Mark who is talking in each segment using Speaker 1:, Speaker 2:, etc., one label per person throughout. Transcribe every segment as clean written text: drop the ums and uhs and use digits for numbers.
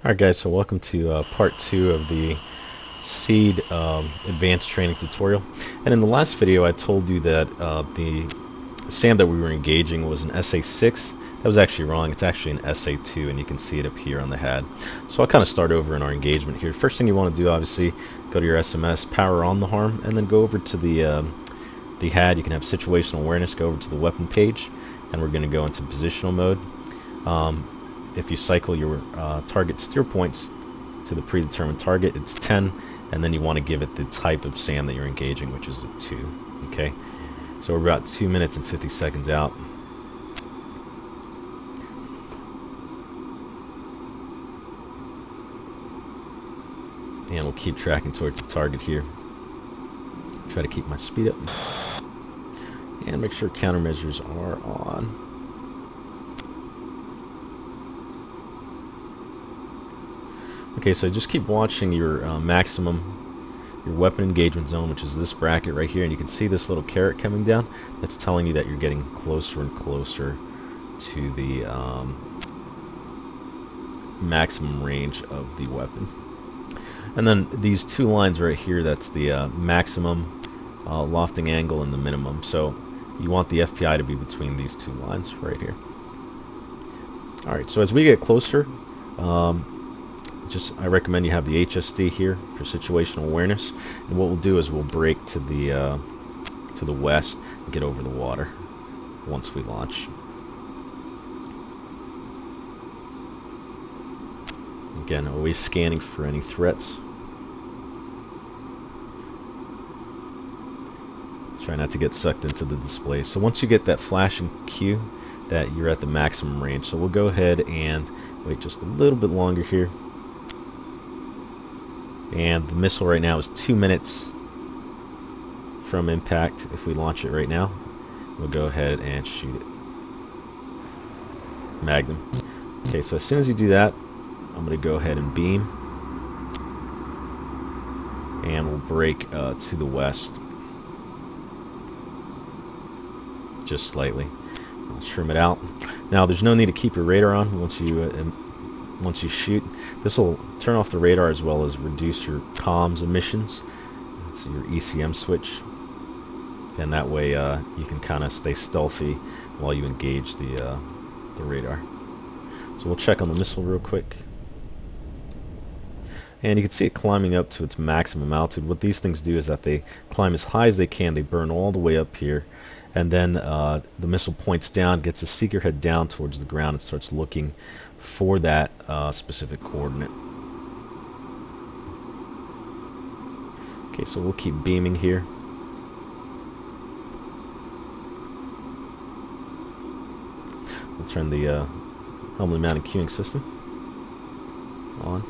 Speaker 1: Alright guys, so welcome to part 2 of the SEED advanced training tutorial. And in the last video I told you that the SAM that we were engaging was an SA6. That was actually wrong. It's actually an SA2, and you can see it up here on the HAD. So I'll kind of start over in our engagement here. First thing you want to do, obviously, go to your SMS, power on the harm, and then go over to the HAD. You can have situational awareness, go over to the weapon page, and we're going to go into positional mode. If you cycle your target steer points to the predetermined target, it's 10, and then you want to give it the type of SAM that you're engaging, which is a 2. Okay, so we're about 2 minutes and 50 seconds out. And we'll keep tracking towards the target here. Try to keep my speed up. And make sure countermeasures are on. Okay, so just keep watching your maximum, your weapon engagement zone, which is this bracket right here, and you can see this little caret coming down. That's telling you that you're getting closer and closer to the maximum range of the weapon. And then these two lines right here, that's the maximum lofting angle and the minimum. So you want the FPI to be between these two lines right here. Alright, so as we get closer, I recommend you have the HSD here for situational awareness, and what we'll do is we'll brake to the west and get over the water once we launch. Again, always scanning for any threats. Try not to get sucked into the display. So once you get that flashing cue that you're at the maximum range, so we'll go ahead and wait just a little bit longer here. And the missile right now is 2 minutes from impact. If we launch it right now, we'll go ahead and shoot it. Magnum. Okay, so as soon as you do that, I'm going to go ahead and beam. And we'll brake to the west. Just slightly. I'll trim it out. Now, there's no need to keep your radar on once you shoot. This will turn off the radar as well as reduce your comms emissions. That's your ECM switch, and that way you can kind of stay stealthy while you engage the radar. So we'll check on the missile real quick, and you can see it climbing up to its maximum altitude. What these things do is that they climb as high as they can. They burn all the way up here, and then the missile points down, gets the seeker head down towards the ground, and starts looking for that specific coordinate. Okay, so we'll keep beaming here. We'll turn the helmet mounted cueing system on.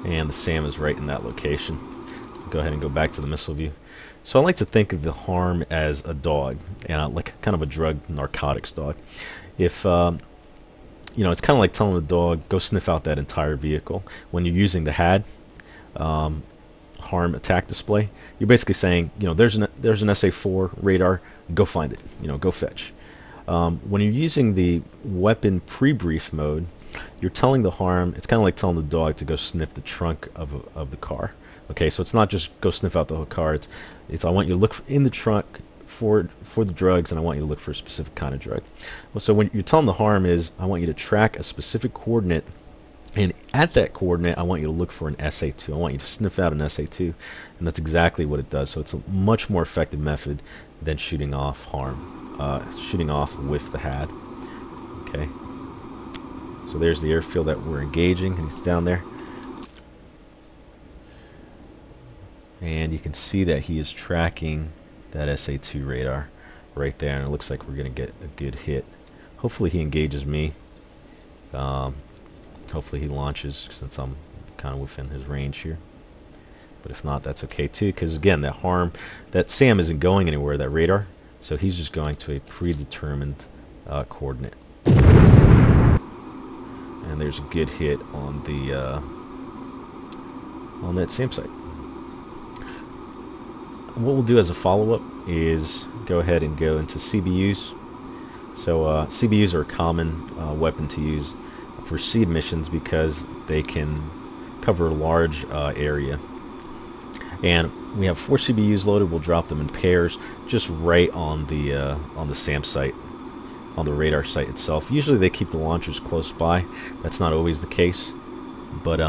Speaker 1: And the SAM is right in that location. Go ahead and go back to the missile view. So I like to think of the harm as a dog, like kind of a drug narcotics dog. If it's kind of like telling the dog, go sniff out that entire vehicle. When you're using the HAD, harm attack display, you're basically saying, there's an SA4 radar, go find it, go fetch. When you're using the weapon pre-brief mode, you're telling the harm, it's kind of like telling the dog to go sniff the trunk of the car. Okay, so it's not just go sniff out the whole car. It's I want you to look in the trunk for the drugs, and I want you to look for a specific kind of drug. Well, so when you're telling the harm is, I want you to track a specific coordinate, and at that coordinate, I want you to look for an SA2. I want you to sniff out an SA2, and that's exactly what it does. So it's a much more effective method than shooting off shooting off with the HAD. Okay. So there's the airfield that we're engaging, and it's down there. And you can see that he is tracking that SA2 radar right there, and it looks like we're going to get a good hit. Hopefully he engages me. Hopefully he launches, since I'm kind of within his range here. But if not, that's okay too, because again, that SAM isn't going anywhere, that radar, so he's just going to a predetermined coordinate. And there's a good hit on the on that SAM site. what we'll do as a follow-up is go ahead and go into CBUs. So CBUs are a common weapon to use for seed missions because they can cover a large area. And we have 4 CBUs loaded. We'll drop them in pairs just right on the SAM site, on the radar site itself. Usually they keep the launchers close by. That's not always the case, but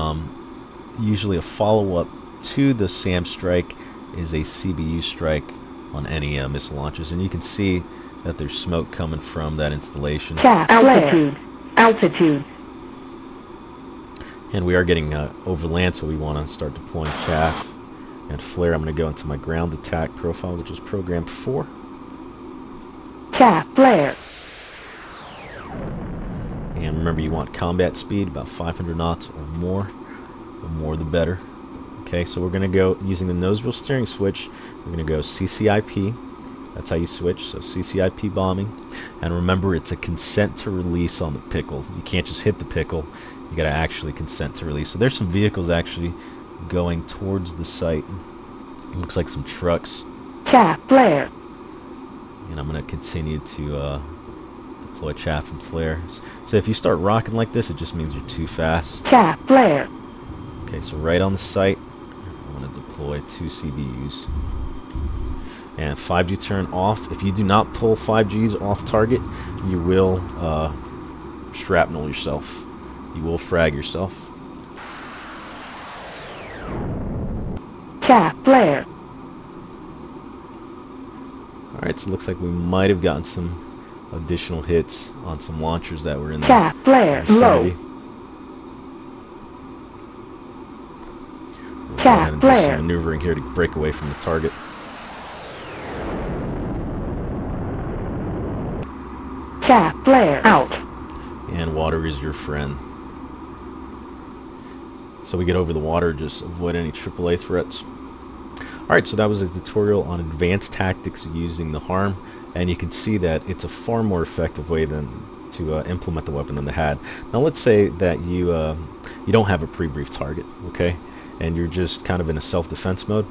Speaker 1: usually a follow-up to the SAM strike is a CBU strike on any missile launches, and you can see that there's smoke coming from that installation.
Speaker 2: Altitude.
Speaker 1: And we are getting over land, so we want to start deploying chaff and flare. I'm going to go into my ground attack profile, which is programmed 4.
Speaker 2: Chaff, flare.
Speaker 1: And remember, you want combat speed, about 500 knots or more. The more the better. Okay, so we're going to go using the nose wheel steering switch. We're going to go CCIP. That's how you switch, so CCIP bombing. And remember, it's a consent to release on the pickle. You can't just hit the pickle. You got to actually consent to release. So there's some vehicles actually going towards the site. It looks like some trucks.
Speaker 2: Chaff, flare.
Speaker 1: And I'm going to continue to deploy chaff and flare. So if you start rocking like this, it just means you're too fast.
Speaker 2: Chaff, flare.
Speaker 1: Okay, so right on the site, I'm going to deploy 2 CBUs. And 5G turn off. If you do not pull 5Gs off target, you will shrapnel yourself. You will frag yourself.
Speaker 2: Chaff, flare.
Speaker 1: Alright, so it looks like we might have gotten some additional hits on some launchers that were in the
Speaker 2: Chaff, flare,
Speaker 1: vicinity. We'll go ahead and do some maneuvering here to break away from the target.
Speaker 2: Chaff, flare, out.
Speaker 1: And water is your friend. So we get over the water, just avoid any AAA threats. Alright, so that was a tutorial on advanced tactics using the HARM, and you can see that it's a far more effective way than to implement the weapon than the HAD. Now let's say that you don't have a pre-brief target, okay, and you're just kind of in a self-defense mode.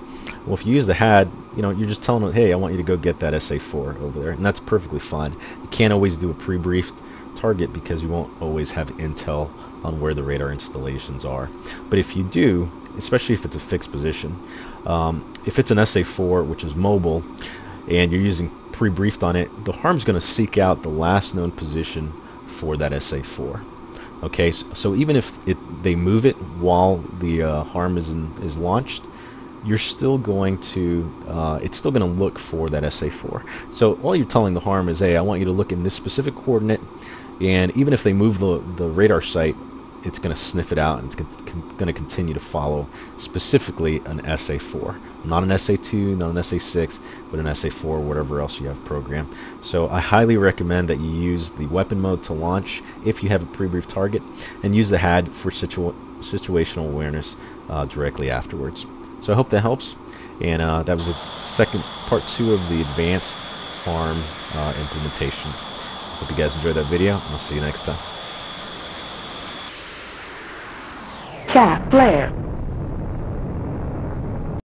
Speaker 1: Well, if you use the HAD, you're just telling them, hey, I want you to go get that SA-4 over there, and that's perfectly fine. You can't always do a pre-briefed target because you won't always have intel on where the radar installations are. But if you do, especially if it's a fixed position, if it's an SA-4 which is mobile and you're using pre-briefed on it, the HARM's going to seek out the last known position for that SA-4. Okay, so even if they move it while the HARM is launched, you're still going to it's still going to look for that SA-4. So all you're telling the HARM is, hey, I want you to look in this specific coordinate, and even if they move the radar site, it's going to sniff it out, and it's going to continue to follow specifically an SA-4. Not an SA-2, not an SA-6, but an SA-4, whatever else you have programmed. So I highly recommend that you use the weapon mode to launch if you have a pre-brief target, and use the HAD for situational awareness directly afterwards. So I hope that helps, and that was part 2 of the advanced HARM implementation. Hope you guys enjoyed that video, and I'll see you next time.
Speaker 2: Chaff, flare.